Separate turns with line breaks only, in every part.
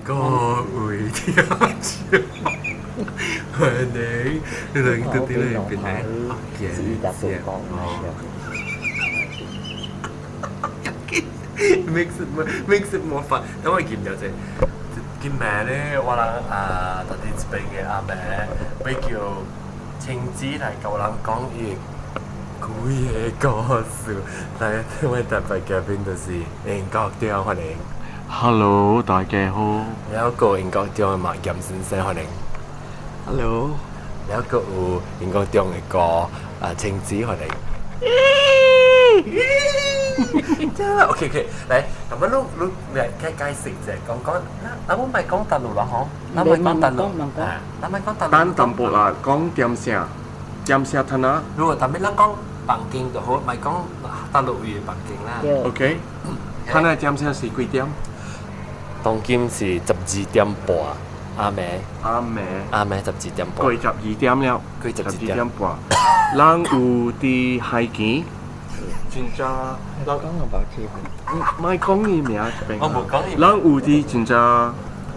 各位听众，欢迎嚟到啲呢邊咧嘅節目。Makes it more fun。等我見咗啫，見名咧，我諗特啲呢邊嘅阿名，比叫青子嚟夠人講嘢。古嘢講笑，但係因為特別嘅邊度是英國啲歡迎。
Hello， 大家好。
有一個英國啲嘅麥任先生歡迎。
Hello。
有一個英國啲嘅歌青子歡迎。OK， 嚟，咁樣你介紹啫，講，我唔係講大陸啦，嗬，我唔係講大陸，我唔係講大陸。
單淡薄啦，講點聲吞啊。
如果但係你講北京就好，唔係講大陸語嘅北京啦。
OK， 睇下點聲是幾點？
當今是12:30，啱未12:30。
過12點了，過12點半。人有啲海景。真正，
我講個白痴，
唔係講伊名，
我冇講伊名。
人有啲真正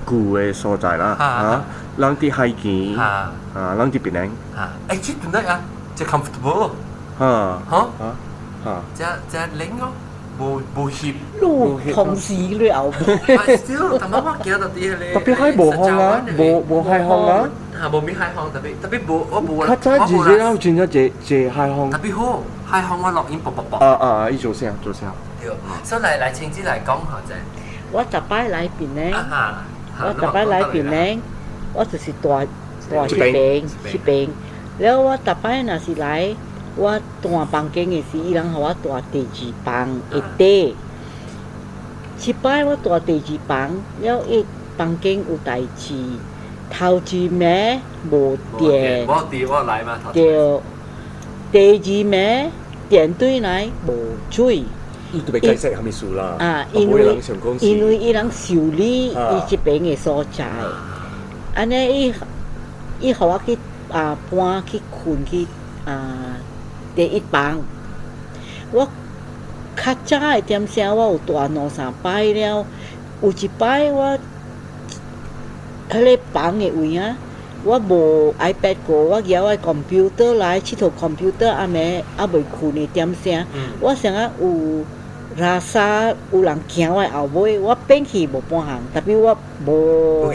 舊嘅所在啦，嚇，人啲海景，人啲邊靚，
誒，即係點啊？即係 comfortable，即靚咯，冇協，
路同時旅遊，still，
但係我見到啲咧，
特別係無行啊，無海航啊，
冇咩海航，特別冇，我冇。
較早自己有轉咗隻海航，
特別好。海航我錄音啵。
伊做聲。
對，所以嚟青子嚟講下啫。
我特擺嚟邊咧，我就是大食餅，然後我特擺若是來，我大房間嘅時，伊人互我大第二房一底。一擺我大第二房，了伊房間有代志，頭一暝無電，
我來嘛，
對，第二暝。電對來無水，
伊特別解釋係咪數啦？
因為伊人修理伊這邊嘅所在，安尼伊互我去搬去困去第一房。我較早嘅點聲，我有大2-3擺了，有一擺我迄個房嘅位啊。我無 iPad 過，我舉我 computer 來佚佗 computer 暗暝未困嘅點聲，我想啊有垃圾有人行我後尾，我變去無半項，特別我無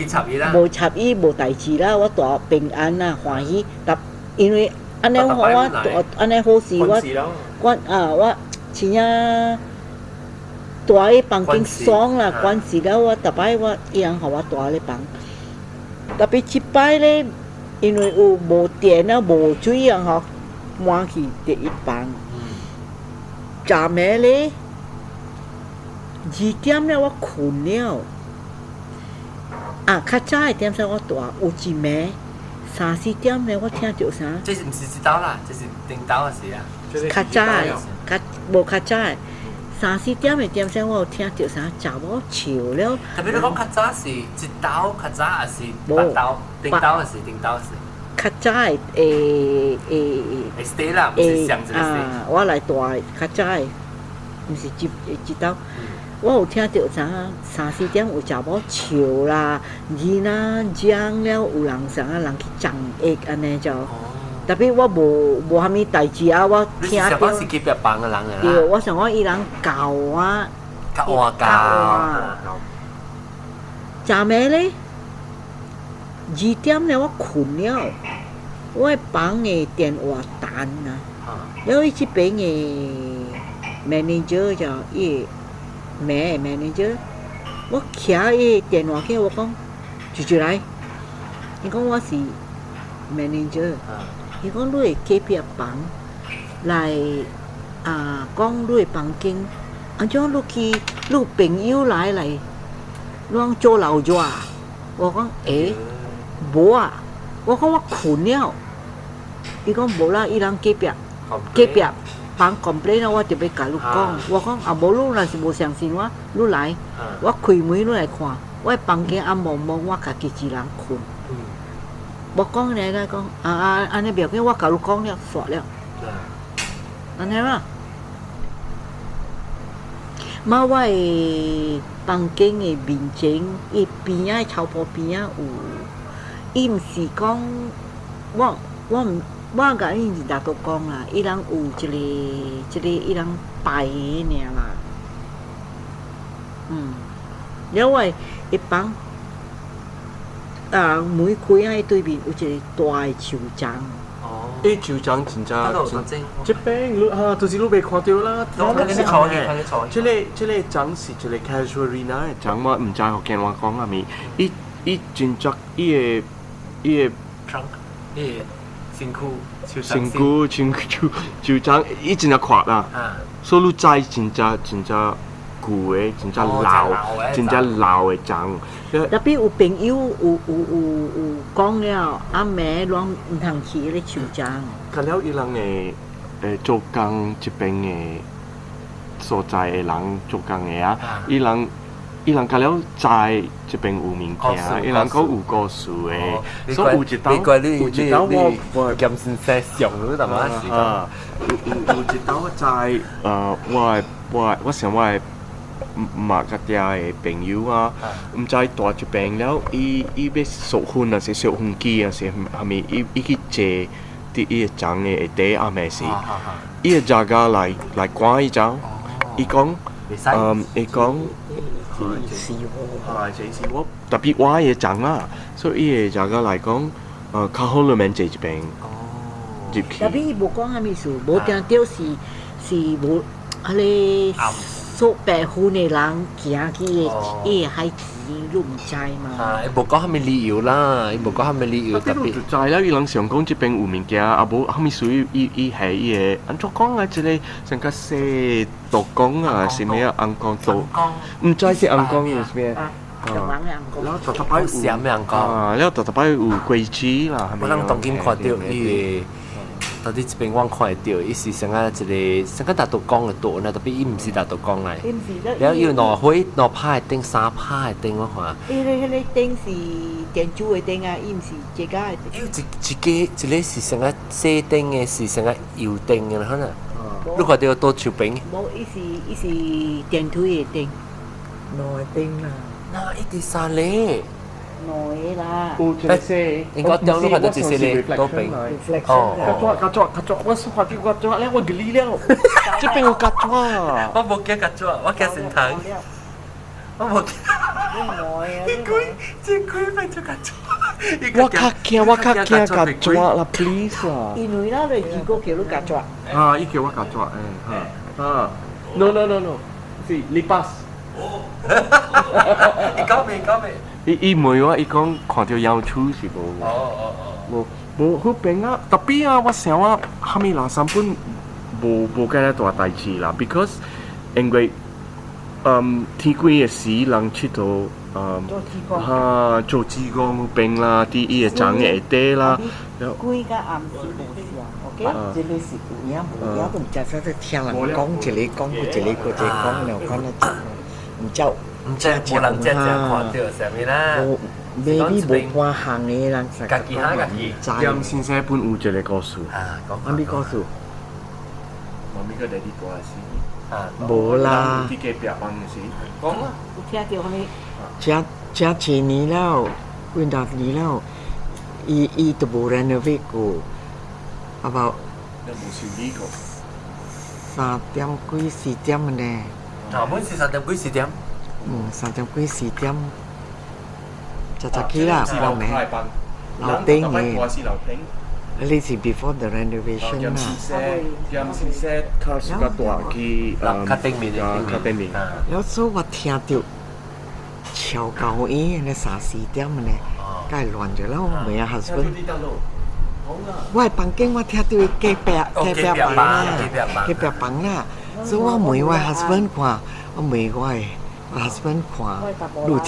插伊無代誌啦，我大平安啦歡喜，因為安尼我安尼好勢我真正大個房間爽啦，關係了我逐擺我伊人互我大個房。特別一擺咧，因為有無電啊、無水啊，吼，換去第一房。昨暝咧2點了，我困了。較早嘅點聲我大，有一暝3-4點咧，我聽到啥？
這是唔是知道啦？這是頂到嘅事啊。
較早嘅，無較早嘅。3-4點嘅點聲，我有聽到啥？查某笑了。
特別你講較早是一刀，較早還是八刀？頂刀還是頂刀是？
較早嘅
stay 啦，唔是上一個 stay。
我來大較早嘅，唔是一刀。我有聽到啥？3-4點有查某笑啦，囡仔講了有人啥人去撞軛安尼就。特別我無蝦米代誌啊！我聽到。你是想講是隔壁房嘅人啊？對，我想講伊人教我。教。昨暝咧2點咧，我困了，我房嘅電話彈啊！了伊這邊嘅 manager 就伊個 manager， 我徛伊電話機，我講就來，伊講我是 manager。伊講你隔壁房來講你房間，安怎你去你朋友來，你做老咗啊？我講無啊，我講我困了。伊講無啦，伊人隔壁房 complain 了，我就要甲你講。我講無你若是無相信我，你來，我開門你來看，我房間暗濛濛，我家己一人困。我講你啦，講安尼唔要緊，我甲你講了，煞了，安尼啦。嘛我的房间的面前，伊边仔草坡边仔有，伊毋是讲我甲伊是大都讲啦，伊人有一个伊人摆的尔啦。了我一房门开啊，对面有一个大的树桩。
哦，
誒就講真
嗰度
正，
真。
這邊就是你未看到啦。
你坐嘅，你坐。
這個章是一個 casuarina 嘅章，我唔知學見我講係咪？伊真正伊個
章，伊身
身軀就章，伊真正闊啦。所以你知真正舊嘅，真正老嘅章。
特別有朋友有講了，阿妹攏毋通去迄個樹漳。
咁了伊人誒做工這邊嘅所在嘅人做工嘅啊，伊人咁了在這邊有物件，伊人講有故事嘅，所以有一道我
咁先識上嗰度嘛時間。
有一道我在我想我係馬家爹嘅朋友啊，唔知大一病了，伊要熟婚啊，是熟婚機啊，是係咪伊去借啲伊種嘅地啊咩事？伊個家家嚟關伊種，伊講是我特別我嘅種啦，所以伊個家家嚟講，較好裏面借一病入去。
特別伊無講啥物事，無定到是無迄個。做白婚的人行去伊個海池，你唔知嘛？
伊無講啥物理由啦，伊無講啥物理由特別。
就知啦，伊人想講這邊有物件，啊無啥物屬於伊係伊個，安怎講啊？一個像個西豆公啊，是咩啊？紅光豆，唔知是紅光是咩？然後特擺有
閃嘅紅光，
然後特擺有桂枝啦，係咪？
我人當今看到伊。到底這邊我看會到，伊是像啊一個像個大道公嘅道呢，特別伊毋是大道公嚟。แล้ว有兩派頂、三派頂我看。
迄個頂是電柱嘅頂啊，伊毋是自家嘅頂。
一個是像啊西頂嘅，是像啊油頂嘅可能。你看到多樹邊？
無，伊是電推嘅頂，內頂啦。
那一啲沙咧。
內啦。
應該當你看到這些咧多邊。
甲抓，我說話啲甲抓咧，我嘅理了。這邊有甲抓。
我冇驚甲抓，我驚神堂。我冇驚。你開咪做甲抓。
我較驚甲抓啦 ，please 啦。
因為啦，你如果叫你甲抓。
伊叫我甲抓，no，是你 pass。
你講咩？
伊問我，伊講看到要出是無好平啊！特別啊，我想啊，蝦米兩三本無介咧大代志啦 ，because 因為天光嘅時人出到做志工病啦，啲伊嘅長嘅地啦，
鬼甲暗時無相 ，OK？這個是有影無影都唔知，所以聽人講一個講一個講了講了，唔知。
唔知冇人真正看到啥物啦。
maybe 無半行嘅人實
家己
任先生本有一個故事。
講咩故事？
媽咪個弟弟過嚟時，
無啦。
啲嘅別班嘅事，講啦。
有聽到後尾？這前年了，10年了，伊都無renovate過，about
有冇修理過
？3點幾4點嘅呢？
本是3點幾4點。
3點幾4點，就起啦，冇咩？樓頂嘅，你是 before the renovation 啦。
任先生佢是個大嘅
較頂面。
แล้ว所以我聽到超高音嘅3、4點嘅呢，梗係亂咗啦，我咪啊 husband。我係房間我聽到佢隔壁房啦，所以我問我 husband 看，我問我 husband 看，你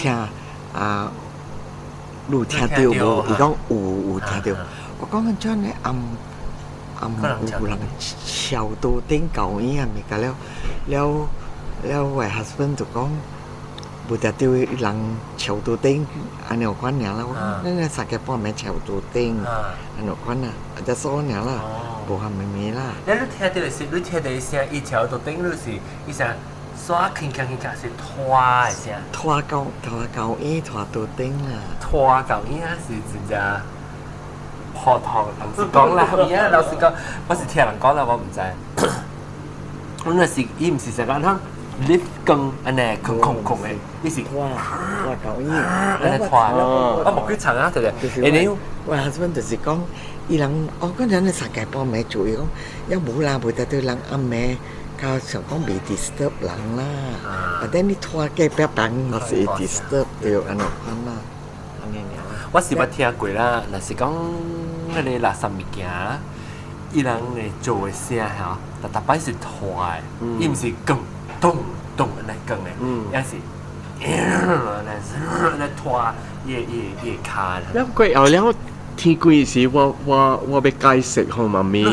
聽到無？伊講有聽到。我講緊將咧暗有人超到頂高音咪㗎了我 husband 就講無聽到人超到頂，安尼有款爾啦。咱個3個半暝超到頂，安尼有款啊，就所爾啦，無啥物啦。
你聽到嘅是，你聽到嘅聲，伊超到頂，你是伊聲。刷轻轻是拖的声，
拖狗椅拖到顶啦。
拖舊依家是真正破堂，老實講啦，依家老實講，我是聽人講啦，我唔知。我那是伊唔是成間通 lift 更安尼空嘅，伊是
拖狗椅。
安尼拖。我冇去查啊，對對。誒你
我 husband 就是講，伊人我嗰陣咧世界幫妹做，伊講有冇啦，冇得對人暗暝，佢想講未 disturb 人啦。但係你拖嘅別人我是 disturb 對安尼款啦，安尼樣。
我是捌聽過啦，若是講嗰啲垃圾物件，伊人嚟做嘅聲嚇，但大擺是拖嘅，伊唔是更咚咚安尼更嘅，有時安尼拖嘢卡。
แล้วก็เอาแล้วที่กุยสิว่าไปไกลเสกของมัมมี่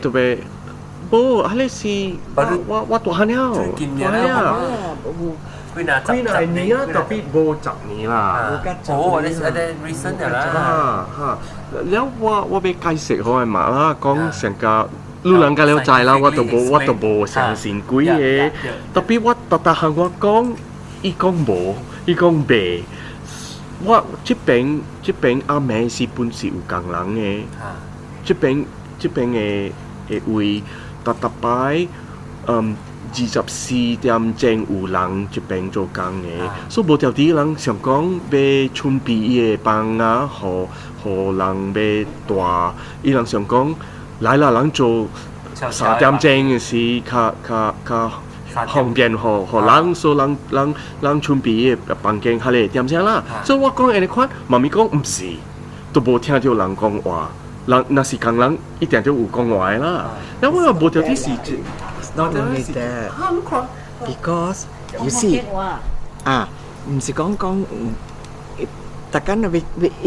ตัวไปโอ้อะไรสิว่าตัวฮันเนี่ยตัวเนี่ย
คุยน่าจับ
คุยน่านี้แต่พี่โบจับนี้ล่ะ
โอ้อันนี้ reason เดี๋ยวนะ
แล้วว่าไปไกลเสกของมันมา啦講成個รู้兩家了解啦ว่าตัวโบ成善กุย嘅แต่พี่ว่าแต่หากว่า講อี講โบอี講เบว่า這邊阿妹是本是有工人嘅，這邊嘅位特擺24點鐘有人這邊做工嘅，所以無條啲人想講要準備伊嘅房啊，互人要大，伊人想講來啦，人做3點鐘嘅時較方便互人，所以人準備嘅房間較嚟點聲啦。所以我講安尼款，媽咪講唔是，都無聽到人講話。人若是工人，一定就有講話啦。因為我無條啲時節。
Not only that, because you see, 唔是講大家伊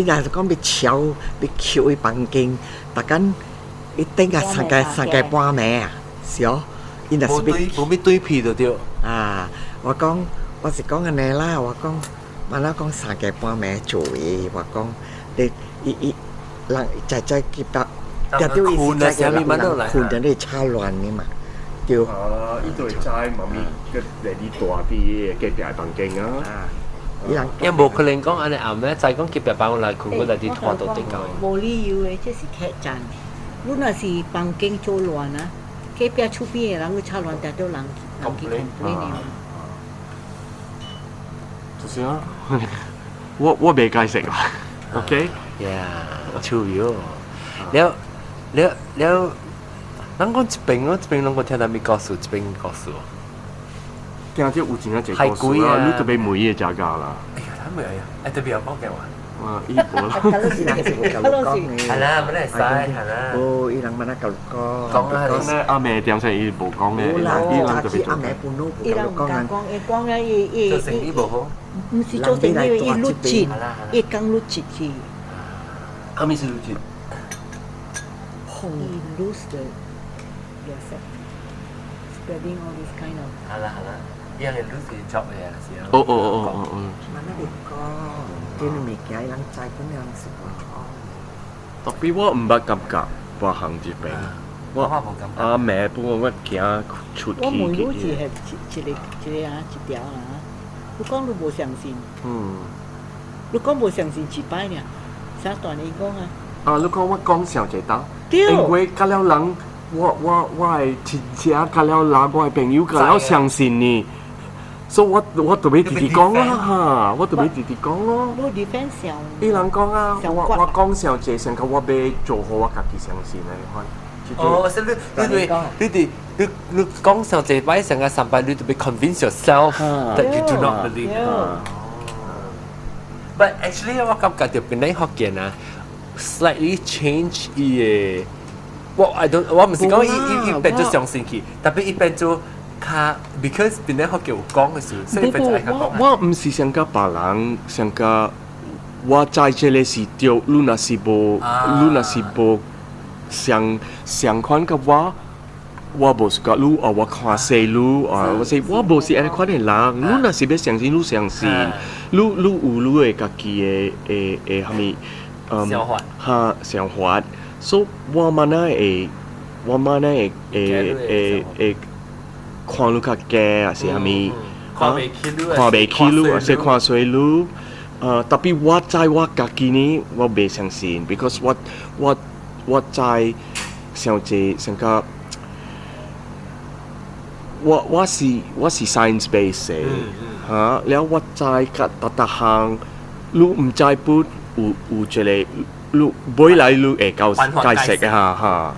若是講要敲要撬伊房間，大家伊頂個三個半暝啊，是哦，伊若是
冇咩對皮就對。
我是講安尼啦，我講，萬啦講三個半暝做嘅，我講你人在結得，就對伊是在個人困在你吵亂嘅嘛。伊
度係齋媽咪嘅嚟啲大啲嘅大房間啊！
因冇可能講安尼後尾再講結別幫我來困，我嚟啲拖到頂夠。
無理由嘅，這是客棧。如果是房間做亂啊，隔壁厝邊嘅人去吵亂，但都人去 complain 嘅。
就是啊，我未解釋啦 ，OK？
Yeah，true 了。咱講一邊攏個聽到咩故事，一邊故事。
聽到有真啊一個故事啊，你特別每嘢食㗎啦。
哎呀，他沒有呀，特別有講嘅話。
伊無啦。
係
啦，乜嚟曬係啦。
哦，伊人乜嘢教講？
講啊，
阿妹點解伊無講咧？伊人特別做。
伊人唔敢講，伊講咧
做生意無好。
唔是做生意，伊錄節，伊講錄節去。
阿咪是錄節。
He lose the effect, spreading all this kind of.
係啦，伊人 lose the job 嘅時候。
哦。
乜嘢講？啲物件人在咁樣是講。
特別我唔捌感覺，我行這邊。我阿妹不過我行出去。
我每錄節係一條啊，你講你無相信。你講無相信一擺呢？啥段你講啊？
你講我講上一道。因為甲了人，我係親戚，甲了人，我係朋友，甲了相信你，所以我特別直直講啦嚇，我特別直直講咯。
我 defense 上。
伊人講啊，我講上一成個我要做好我家己相信嘅，你看。
哦，所以你講上一擺成個3擺，你特別 convince yourself that you do not believe. But actually 我感覺就邊啲學見啊。Slightly change 伊個，我唔是講伊變咗相信佢，特別伊變咗較 because 邊啲學叫有講嘅時候，所以變咗係講。
我唔是想甲別人，想甲我在這個是對，你若是無相款甲我無是甲你，我看死你，我說我無是安尼款嘅人，你若是要相信，你相信，你有你嘅家己嘅蝦米。想法，所以我媽呢會看路较假还是虾米？
看袂起路，
看袂起路，还是看衰路？特别我在我家己呢，我袂相信 ，because 我在想这像个。我是 science base 嘅，嚇，แล้ว我在個特行，你唔知不有一個，你每來你會解釋嘅嚇。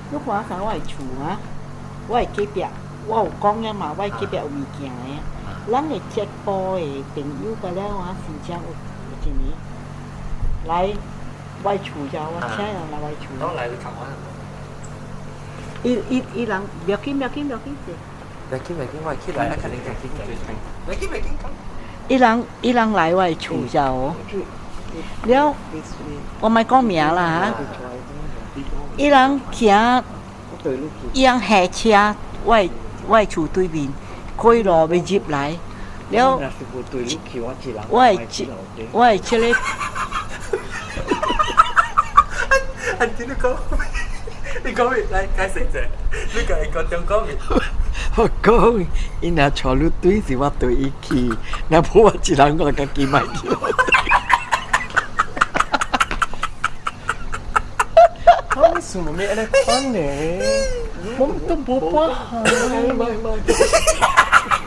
你看下我係厝啊，我係隔壁，我有講嘅嘛，我係隔壁有物件嘅，咱嘅接波嘅朋友個了，我真正有一年來我厝就我請人來我厝。
當嚟你求我。
伊人不要緊，
你傾我傾嚟一陣你就傾最長。你傾講。
伊人來我厝就，了我咪講名啦嚇。伊人行，伊人下車，我厝對面，過路要入來，了我係這個。
anh chỉ nó có你講咩？嚟解釋啫。你講係講中國面。
我講，伊若帶你對是我對伊去，若無我一人我家己買去。
佢什麼咩咧？翻嚟，我都冇關係。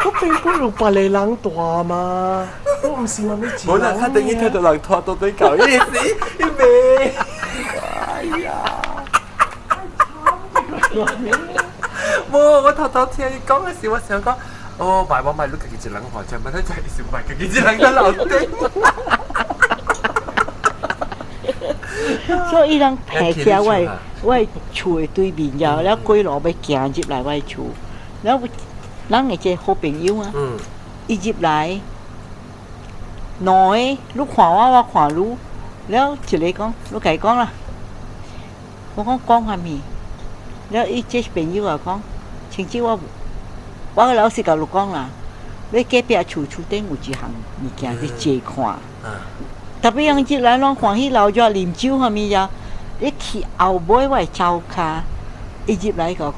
我並不如把你人大嘛，我唔是乜咩字。
冇啦，他等於睇到人拖到對狗，意思一味。哎呀！冇，我偷偷聽你講嘅時，我想講，哦，買我買碌幾隻冷河醬，咪得就係少買幾隻冷嘅樓丁。
所以伊人下車我厝嘅對面有，了過路要行入來我厝，了咱嘅一個好朋友啊，伊入來，兩個，你看我看你，了一個講，你家講啦，我講下面，了伊這朋友啊講，甚至我老實甲你講啦，你隔壁厝頂有一項物件你借看。特別人入來攏看迄老咗啉酒下面呀，你去後尾我走卡，伊入來甲講，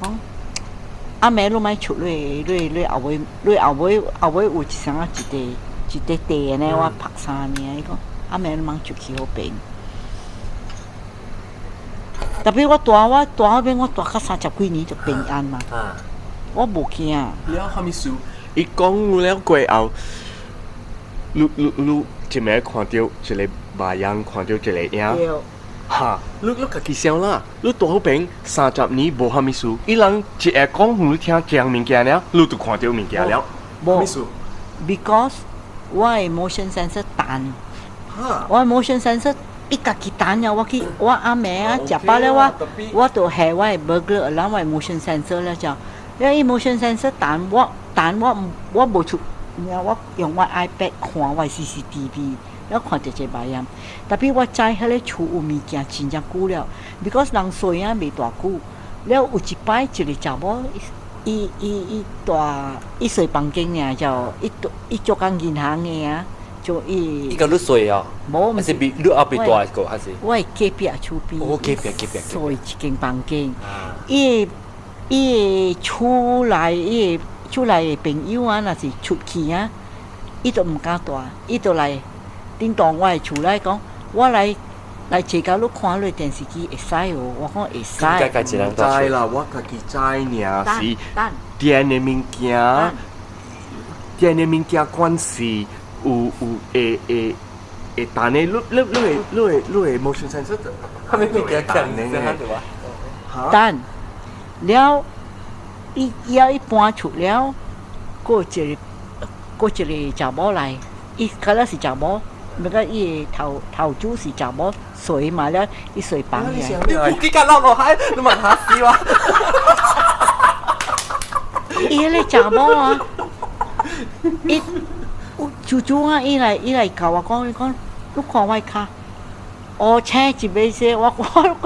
阿妹你莫出你後尾有一雙啊一塊地呢，我拍3年，伊講阿妹你莫出去好病。特別我大嗰邊我大較30幾年就平安嘛，我無驚。
了後面數，伊講了過後，你。一暝看到一個白人，看到一個影，哈！你家己想啦，你大好病30年無蝦米事，伊人一下講互你聽這樣物件了，你就看到物件了。
無，because 我嘅 motion sensor 彈，我 motion sensor 伊家己彈了，我阿妹啊食飽了我就下我嘅 burger， 然後我 motion sensor 了就，因為 motion sensor 彈我無出。我用我 iPad 看我 CCTV， แล้ว看到這白人，特別我知迄個厝有物件真正久了 ，because 人衰啊未大久，了有一擺一個查某，伊睡房間爾就伊做工銀行嘅啊，就伊
個你睡啊？冇，還是比你後邊大個還是？
我係隔壁厝邊，
哦隔壁，
睡一間房間，伊厝內出來嘅朋友啊，若是出去啊，伊都唔敢帶，伊就來叮當我嘅厝來講，我來坐到你看你電視機會使哦，我講會使。
唔知啦，我家己知爾是電嘅物件，電嘅物件關係有會彈嘅，你會 motion sensor，係咪物件彈嘅？
彈了。伊搬出了，過一個查某來，伊可能是查某，那個伊頭主是查某睡嘛了，伊睡房嘅。
你敢落海，你問下死我。
伊迄個查某啊，伊主啊，伊來甲我講，你看我卡，我車一尾些，我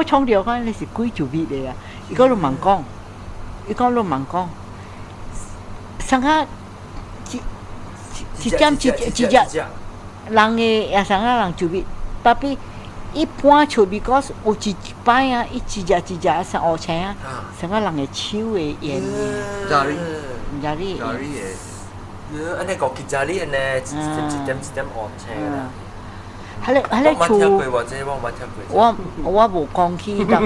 衝掉講你是幾條米嚟啊？伊講你問講。伊講你問講，上下一隻人嘅也上下人就比，特別伊搬出 because 有一摆啊，伊一只上黑青啊，成个人的手的烟的，
咖喱
家里
咖喱嘅，
安尼個結扎呢呢，一點惡青啦。
迄個
我冇聽過
厝，
或者我冇聽過。
我無講起的，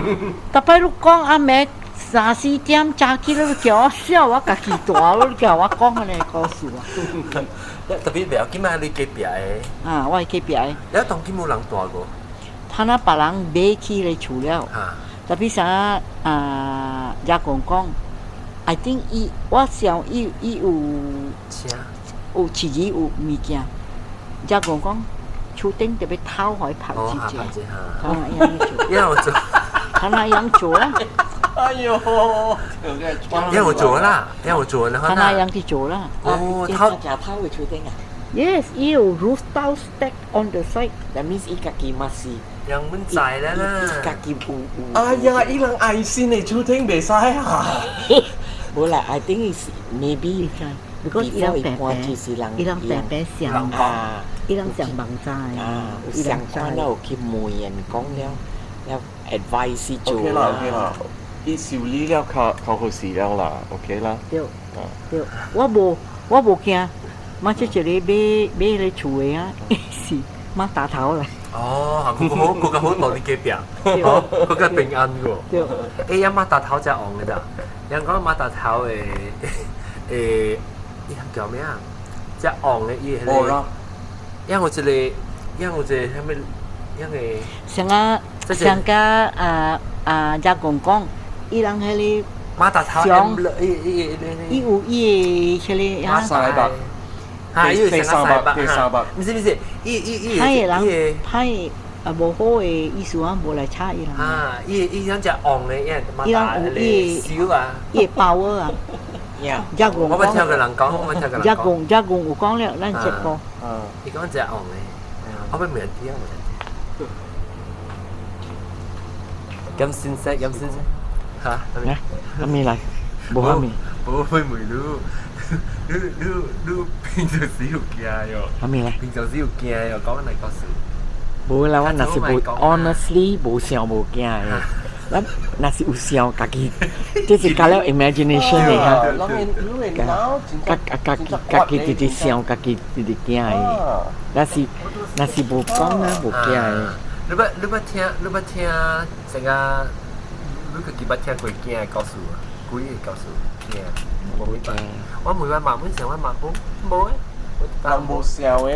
逐擺你講阿妹3、4點早起你叫我笑，我家己大，你叫我講安尼故事啊。
特別唔要緊嘛，你隔壁嘅，
啊，我係隔壁的，
你當見冇人大個。
他那別人買起來厝了。
嚇，
特別啥也講，I think 我想伊有
請。
有自己有物件，也講厝頂特別偷開拍
哦，
一隻，
下拍子嚇。
他那樣做，
因為我做，
他那樣做啦，
哎呦，
因為我做啦，因為我做，然後
他那樣去做啦。
哦，
他家偷會出頂啊
Yes，伊有 rooftop stack on the side。
，that means 伊家己嘛是，
人滿仔啦
家
啦。
己有。
哎呀，伊人愛先嚟出廳袂使啊！
無啦，I think is maybe
because 伊
before
人
伊搬
白
去是人，
伊人白白上，
啊
伊人上網站，
有
伊人知
相關。有去問人講了 advice 做
OK 啦，OK 啦，伊修理了較好事了啦，OK 啦。
對對，我無驚，媽即一個買嚟厝的啊，是媽打頭嚟。
哦，嗰個好當你隔壁，哦，嗰個平安個。
對，
誒，有馬達頭隻昂嘅咋？人講馬達頭誒，依叫咩啊？隻昂嘅伊係
哦啦，
因為我係咩？因為
上個也講，伊人迄個
馬達頭
上
伊
伊有伊的迄個啊，
三百，
嚇，伊
第三百，第三百。
唔是，伊
歹的人歹無好的意思啊，無來差伊人。
啊，伊人隻昂嘅，因為馬
伊人
達
有伊
少啊。
伊的power啊，
呀，
也講
我冇聽佢人講，我冇聽佢人
也
講。
有講了，咱食過。
你講隻昂嘅，我咪冇人聽，冇人聽。咁先識嚇，
阿咪嚟，無阿咪，
冇會唔會你平常時要驚哟，
阿咪嚟，
平常時要驚哟，講緊嚟個事。
無啦，我若是無 honestly 無想無驚嘅，咱若是有想家己，這是加了 imagination 嚟嚇，家己直直想，家己直直驚嘅，若是無講啦，無驚嘅。
你捌聽成個，你個幾捌聽過驚嘅故事啊？鬼嘅故事驚，冇捌。我每晚問想我問冇誒，
人無想嘅，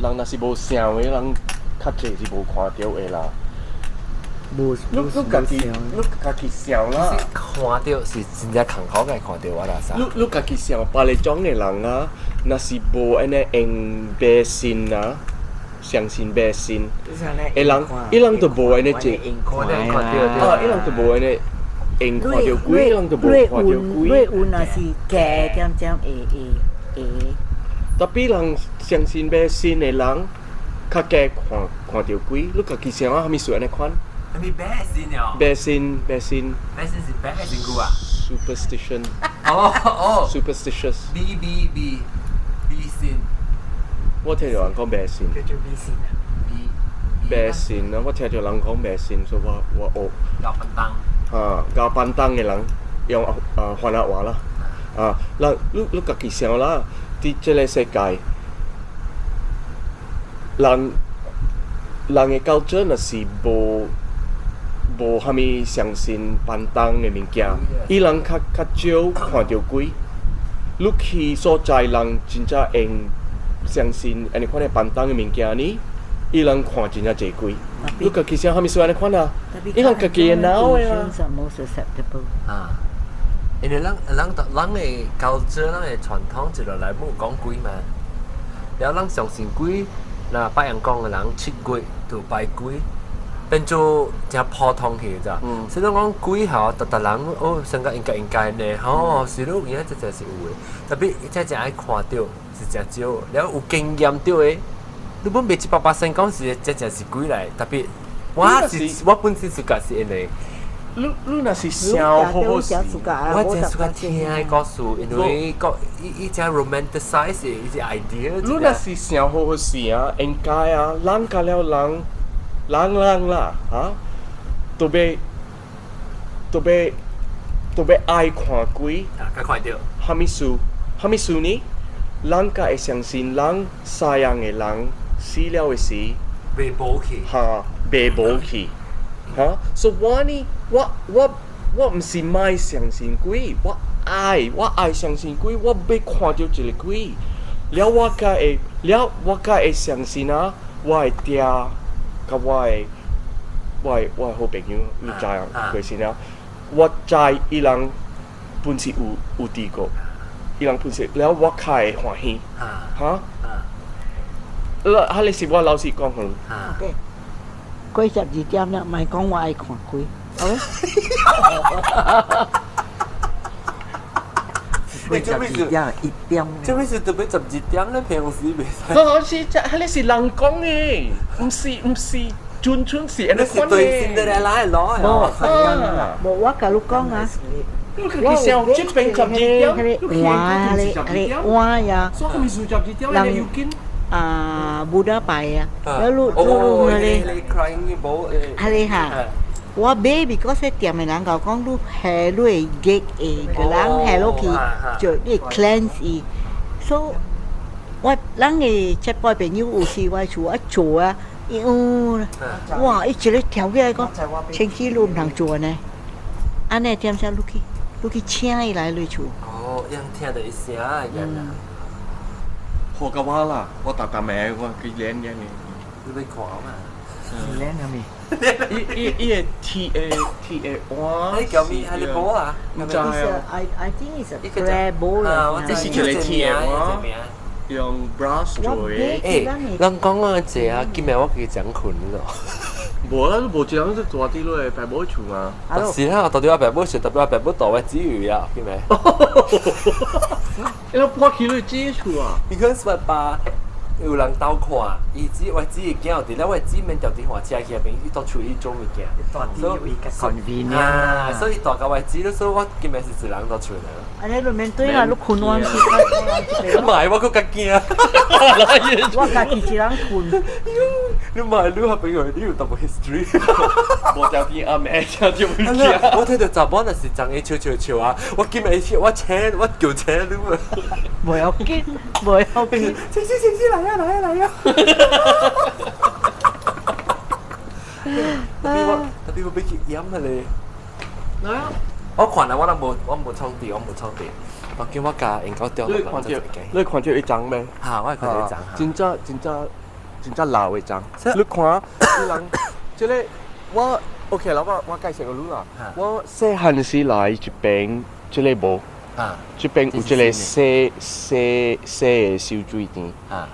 人若是無想嘅，人較濟是無看到嘅啦。
無
你家己想啦。
看到是真正坎坷嘅看到我啦啥？
你家己想，別嚟種嘅人啊，若是無安尼用白信啊。相信白信，伊人都無安尼做，
看到
伊人都無安尼用看到鬼，伊人都無看到鬼。
瑞運若是假點會。
特別人相信白信嘅人，較假看到鬼。你家己想啊，蝦米事安尼款？
係咪白線呀？
白信
白線是白線股啊
？Superstition。
哦。
Superstitious。
B 線。
我聽到人講白線。
叫做 B 線啊。
白線啊！我聽到人講白線，所以我學。
咬笨蛋。
咬笨蛋嘅人用番仔話啦。嗱，你家己想啦，喺這個世界，人嘅culture若是無蝦米相信笨蛋嘅物件，伊人較少看到鬼。你去所在人真正用相信安尼款嘅笨蛋嘅物件呢？伊人看真正濟鬼。你家己想蝦米事安尼款啊？伊人家己嘅腦嘅啦。
因為人嘅culture，人嘅傳統就來冇講鬼嘛。然後人相信鬼，嗱北洋講嘅人七鬼就拜鬼，變做真普通去咋。所以講鬼嚇，特人哦，成個應該呢，哦，是咯，而家真係是有嘅。特別真係愛看到是真少，然後有經驗到嘅，你本未100%講是真係鬼嚟，特別我本身是個是因為。
你若是想好好事，
我真係聽嘅故事，因為伊只 romanticize 伊只 idea。
你若是想好好事啊，應該啊，人甲了人人啦，哈，都被爱看鬼，
啊，較快啲。
哈咪數呢？人家會相信人西洋嘅人死了嘅時，
未保起。
哈，被保起，哈，所以我唔是賣相信鬼，我愛相信鬼，我要看到一個鬼，了我才會相信啊，我嘅爹，甲我嘅好朋友，你知啊？佢先啊，我知伊人本是有地過，伊人本是了我才會歡喜，哈，你是我老實講佢。
OK， 過12點啦，咪講我愛看鬼。OK。
一點。
做咩事特別12點咧？平時未使。
你是人講嘅，唔是純是人
你是對先得來攞
無我甲你講啊，
佢想這邊12點，
換呀，
所以咪數12點你要見。
บูดาไปอ่ะแล้วลูกเลยอะไรค่ะว่าเบบี้ก็เสียเตรียมในหลังเขาก็ดูแฮร์ด้วยเก๊กเองกำลังแฮร์โลคีเจอด้วยคลนส์อีโซว่าหลังไอ้เช็ดปอยเป็นยูอูซีไว้ชัวชัวอีว่าไอ้เจริญแถวที่ไอ้ก็เชิงขี้ลุมทางจัวเนี่ยอันนี้เตรียมใช้ลูกขี้เชี่ยอะไรเลยชัว
哦，讓聽到一聲人啊，
好嘅話啦，我答名我佢靚嘅你。
你被狂啊！
เล่นนะมี
伊個 T A 哇！
你叫咩？係你寶啊？
唔知啊。
I think it's a crab bowl
我知是叫你聽啊，
用 brush 做嘅。
誒，人講我這啊，今日我幾整困咯。
無啦，無一樣都大啲咯，排冇厝啊。
但是啦，我到底話白寶雪，特別話白寶大嘅子魚啊，見未？
你攞破起嚟接厝啊
？Because 我爸有人鬥看，伊只我只係驚啲，我只面條電話車去入邊，伊到處伊做物件。
convenient
所以大家我知咯，所以我今日是一人到處嚟。
อันนี้เราเป็นตัวอย่างลูกคุณวันที่
唔係，我個驚。
ว่ากากิจิรังคุณ
你唔係你係俾佢呢條 double history。
無條件阿妹就唔見。
我睇到雜幫嗰時爭嘢笑啊！我見咪我請我叫請你啊！
冇有見，冇有見。
晴思嚟啊！特別會俾佢飲啊你。
嚟啊！
我群啊，我冇充電，我叫我架應該掉落嚟。
你看到一張咩？
嚇，我係看到一張。
真老嘅張。你看，啲人即係我 OK 啦，我介紹個路啦。我細漢時來一邊即係冇。
啊！
這邊有一個細嘅小水田。
啊。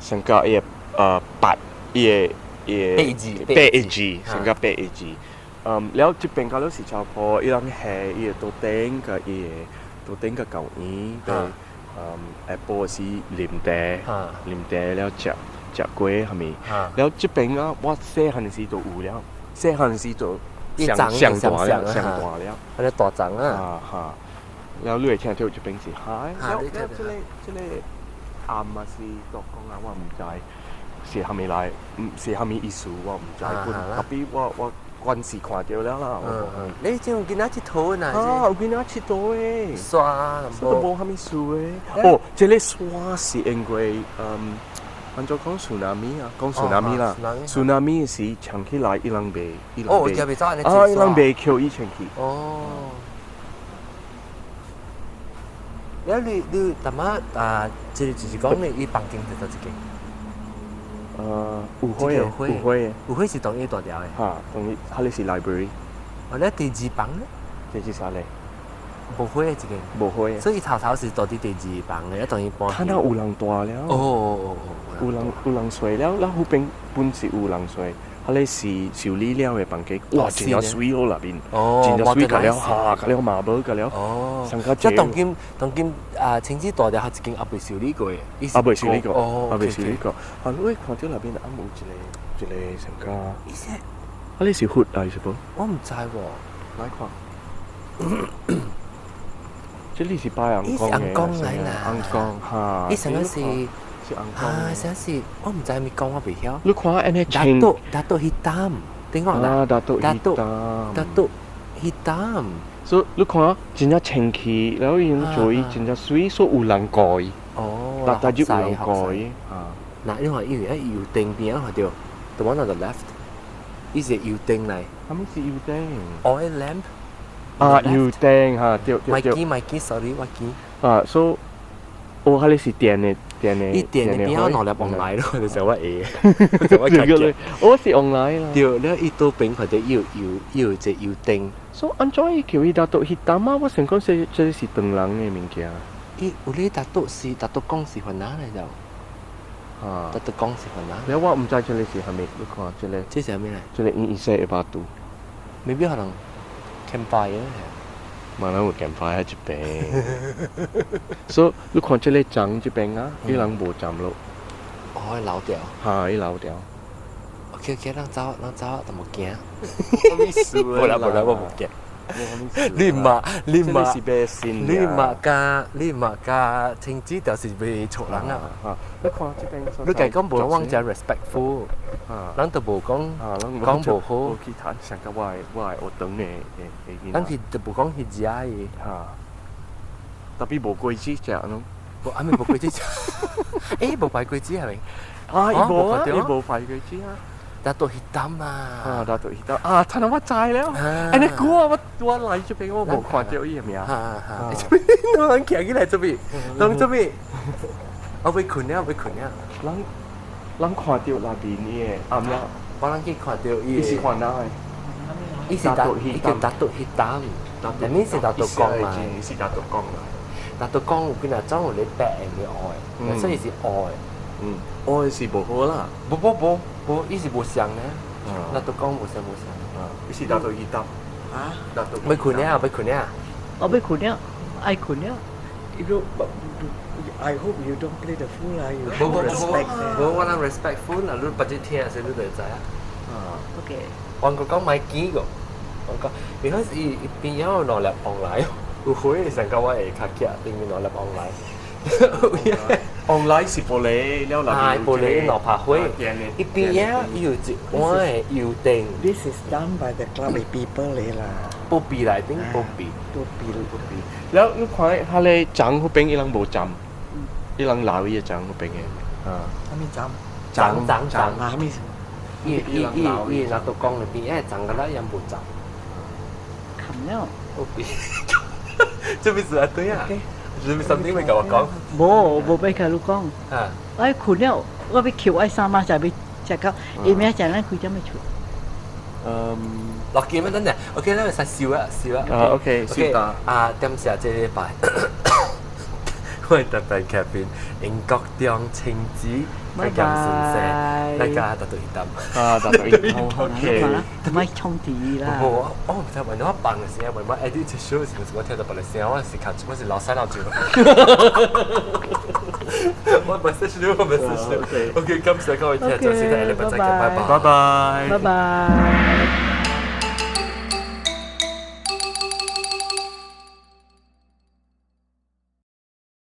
上加伊個八伊個八字，上加八字。แล้ว這邊嗰度是差不多，伊人係伊個頭頂個伊個頭頂個舊年嘅下晡是林地了食過係咪？แล้ว這邊啊，我細漢時就有了，細漢時就上大了，
嗰啲大張啊！
嚇！แล้ว你會聽到這邊是嗨，แล้ว這個暗啊是作講啊，我唔知是蝦米來，是蝦米意思我唔知，特別我關時看到了啦。
你正有見到一頭啊？
有見到一頭誒，
沙
都冇蝦米樹誒。哦，這個沙是因為按照講蘇南米啊，講蘇南米啦，蘇南米是長起來伊人被伊人被扣以前去。
哦。แล้วดูแต่ว่า就是講你房間就到一間。有會是當一大條嘅。
嚇，當一，佢哋是 library。
我咧第二房咧，
這是啥咧？
無會嘅一間。無會。所以頭是到啲第二房嘅，一當一搬。
睇到有人大了。哦。有人睡了，然後本是有人睡。佢哋是修理了嘅房間，哇！真係水咯那邊，真係水，隔了嚇，隔了麻布，隔了。哦。即
當今青枝大條係一間阿未修理過嘅。
阿未修理過，阿未修理過。啊，你看到那邊阿冇一個成家。佢哋是活啊，是不？
我唔知喎。
來看。即係呢是巴陽江嘅。
陽江嚟啦。
陽江嚇。
呢成個是
是紅光。
啊，啥是？我唔知咪講我未曉。
你看安尼
達
青
到 hitam，點講啦？
啊，達到
達到 hitam。
所以你看真正清氣，然後伊種水真正水，所以有人改，
哦，
但係有人
學
改啊。
嗱，因為要定邊啊？條 the one on the left，呢是要定嚟。
係咪是油燈？
oil lamp。
啊，油燈嚇，對對對。
咪記 sorry，我記。
啊，所以我係你是電嘅。
呢電你邊攞嚟幫來咯？你成乜嘢？成乜嘢？
我是 online 啦。
對，你呢度邊佢哋要隻要定。
所以安怎伊叫伊達到hitam啊？我想講這是唐人嘅物件。
有呢達到講是雲南嚟就。
啊，
達到講是雲南。
แล้วว่า唔知這裡是係咪？你看這裡。
這是係咩嚟？
這裡伊說一百度。
未必可能 campfire
嘛，咱有 campfire 一邊。所以你看這裡站這邊啊，伊人無站咯。
哦，老掉。
嚇，伊老掉。
OK，咱走，但冇驚。
冇
啦，我冇驚。你嘛
是被先。
你嘛加青子就是被錯人啊！
你看這邊。
你計講無講就 respectful，咱都無講講無好。
我其他上個我係學堂嘅。
咱佢就無講佢只嘅。
特別無規矩隻咯。
阿咪無規矩，誒無排規矩係咪？
啊，伊無排規矩啊。
達到 hitam 啊！
達到 hitam 啊！趁我知了。誒，你估我嚟這邊我冇看到伊係咪啊？
我企起來這邊，當這邊，我被困了。
咱看到那邊嘅啱啦。
我諗去看到
伊是看哪嘅？
伊是達到 hitam，但呢是達到光嘛？
是達到光嘛？
達到光有邊啊？裝有你白嘅愛，所以是愛。
愛是無好啦。
無，伊是無相嘅。達到光無相。
伊是達到hitam。
啊？
要困了。
我被困了，愛困了。
I hope you don't play the fool lah. You
無
respect them.
我諗 respectful 啦，你不知聽時你就知啊。
OK。
我講買機個，我講，because 伊邊有攞嚟 online，有會成個我係卡機，邊邊攞嚟 online。online
是玻璃，了
係玻璃攞拍會，伊邊有要一碗要定。
This is done by the club people 嚟啦。
布比嚟定布比。
แล้วลูกควายฮาเลยจังเขาเป็นอีหลังโบจำอีหลังลาวอีจังเขาเป็นไง
他們จ
長
ำ他們
伊拿到講裏邊，因為長嘅啦，有冇長？
冚了。
布比，這邊是啊對啊，這邊something會跟我講。
冇俾佢講。
啊，
我困了，我俾橋愛三媽就俾隻狗，而咩就咱佢就咪出。
落機咩等陣 ？OK 啦，實笑啊。
OK 笑得。
啊，點寫這禮拜？我係特別劇片英國中青子嘅金先生，大家達到hitam。
達到hitam。OK。
唔係衝啲啦。
我唔知為咗扮嘅時候，為乜 edit 隻 show 嘅時候，我聽到別嘅聲，我是老細鬧住。我 message 你。OK，今次各位聽眾先睇，你哋再見，拜拜。
拜拜。